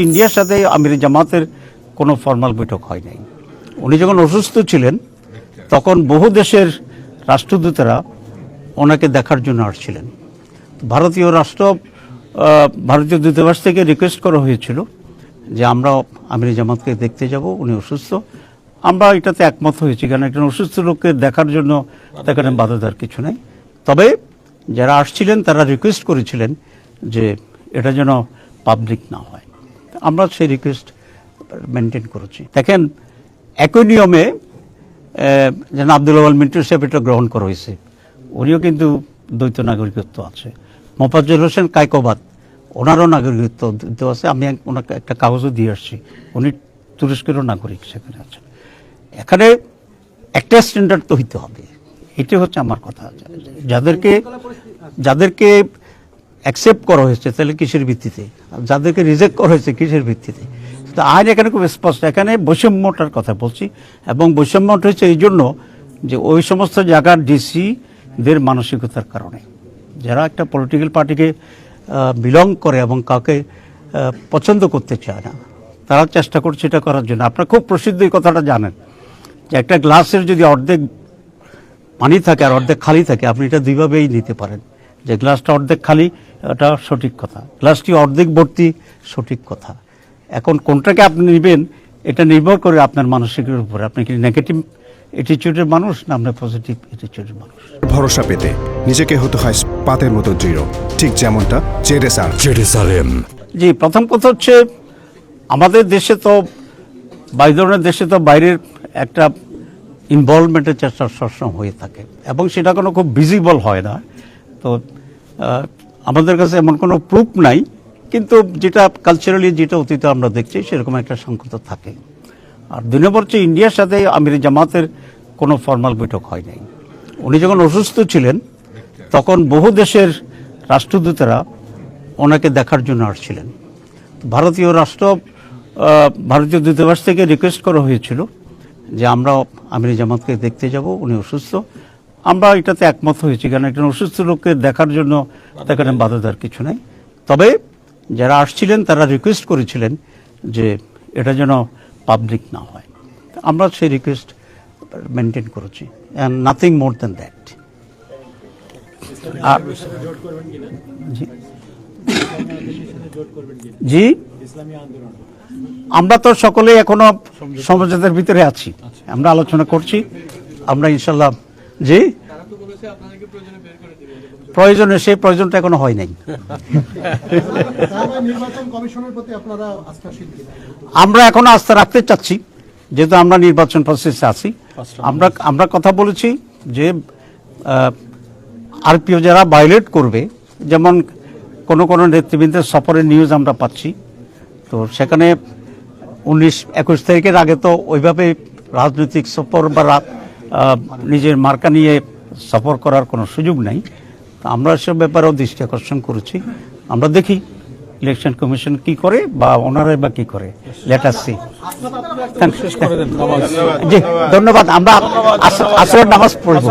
ইন্ডিয়ার সাথে আমির জামাতের কোনো ফর্মাল বৈঠক হয় নাই। উনি যখন অসুস্থ ছিলেন তখন বহু দেশের রাষ্ট্রদূতেরা ওনাকে দেখার জন্য আসছিলেন। ভারতীয় দূতাবাস থেকে রিকোয়েস্ট করা হয়েছিল যে আমরা আমির জামাতকে দেখতে যাব, উনি অসুস্থ। আমরা এটাতে একমত হয়েছি, কারণ একজন অসুস্থ লোককে দেখার জন্য এখানে বাধা দেওয়ার কিছু নেই। তবে যারা আসছিলেন তারা রিকোয়েস্ট করেছিলেন যে এটা যেন পাবলিক না হয়। আমরা সেই রিকোয়েস্ট মেনটেন করেছি। দেখেন, একই নিয়মে যেন আব্দুল আওয়াল মিন্টু সাহেব এটা গ্রহণ করা হয়েছে, উনিও কিন্তু দ্বৈত নাগরিকত্ব আছে। মোফাজ্জল হোসেন কায়কোবাদ, ওনারও নাগরিকত্ব আছে। আমি ওনাকে একটা কাগজও দিয়ে আসছি, উনি তুরস্কেরও নাগরিক সেখানে আছেন। এখানে একটা স্ট্যান্ডার্ড তো হইতে হবে, এটাই হচ্ছে আমার কথা। যাদেরকে অ্যাকসেপ্ট করা হয়েছে তাহলে কিসের ভিত্তিতে, যাদেরকে রিজেক্ট করা হয়েছে কিসের ভিত্তিতে? তো আইন এখানে খুব স্পষ্ট। এখানে বৈষম্যটার কথা বলছি, এবং বৈষম্যটা হচ্ছে এই জন্য যে ওই সমস্ত জায়গার ডিসিদের মানসিকতার কারণে, যারা একটা পলিটিক্যাল পার্টিকে বিলং করে এবং কাউকে পছন্দ করতে চায় না, তারা চেষ্টা করছে এটা করার জন্য। আপনারা খুব প্রসিদ্ধ এই কথাটা জানেন যে একটা গ্লাসের যদি অর্ধেক পানি থাকে আর অর্ধেক খালি থাকে, আপনি এটা দুইভাবেই নিতে পারেন। যে গ্লাসটা অর্ধেক খালি, এটা সঠিক কথা। গ্লাসটি অর্ধেক ভর্তি, সঠিক কথা। এখন কোনটাকে আপনি নেবেন এটা নির্ভর করে আপনার মানসিকের উপরে। আপনি কি নেগেটিভ অ্যাটিটিউডের মানুষ না আপনার পজিটিভ অ্যাটিটিউডের মানুষ? ভরসা পেতে নিজেকে হতে হয় পাতের মতো দৃঢ়, ঠিক যেমনটা জেরুসালেম। জি, প্রথম কথা হচ্ছে আমাদের দেশে তো এই ধরনের দেশে তো বাইরের একটা ইনভলভমেন্টের চেষ্টা সবসময় হয়ে থাকে, এবং সেটা কোনো খুব ভিজিবল হয় না। তো আমাদের কাছে এমন কোনো প্রুফ নাই, কিন্তু যেটা কালচারালি যেটা অতীতে আমরা দেখছি সেরকম একটা সংকট থাকে। আর 2 নম্বর হচ্ছে ইন্ডিয়ার সাথে আমির জামাতের কোনো ফর্মাল বৈঠক হয় নাই। উনি যখন অসুস্থ ছিলেন তখন বহু দেশের রাষ্ট্রদূতেরা ওনাকে দেখার জন্য আসছিলেন। ভারতীয় দূতাবাস থেকে রিকোয়েস্ট করা হয়েছিল যে আমরা আমির জামাতকে দেখতে যাব, উনি অসুস্থ। আমরা এটাতে একমত হয়েছি, কারণ একজন অসুস্থ লোককে দেখার জন্য এখানে বাধা দেওয়ার কিছু নেই। তবে যারা আসছিলেন তারা রিকোয়েস্ট করেছিলেন যে এটা যেন পাবলিক না হয়। আমরা সেই রিকোয়েস্ট মেনটেন করেছি, and nothing more than that. জি, আমরা তো সকলে এখনো সমঝোতার ভিতরে আছি, আমরা আলোচনা করছি। আমরা ইনশাল্লাহ, জি, সেই প্রয়োজনটা এখনো হয় নাই। আমরা এখনো আস্থা রাখতে চাচ্ছি, যেহেতু আমরা নির্বাচন প্রসেসে আছি। আমরা কথা বলেছি যে আরপিও যারা ভায়োলেট করবে, যেমন কোন নেতৃবৃন্দের সফরের নিউজ আমরা পাচ্ছি, তো সেখানে 19-21 তারিখের আগে তো ওইভাবে রাজনৈতিক সফর বা নিজের মার্কা নিয়ে সফর করার কোনো সুযোগ নাই। আমরা সব ব্যাপারেও দৃষ্টি আকর্ষণ করেছি। আমরা দেখি ইলেকশন কমিশন কি করে বা ওনারাই বা কি করে। Let us see. জি, ধন্যবাদ। আমরা আসরের নামাজ পড়ব।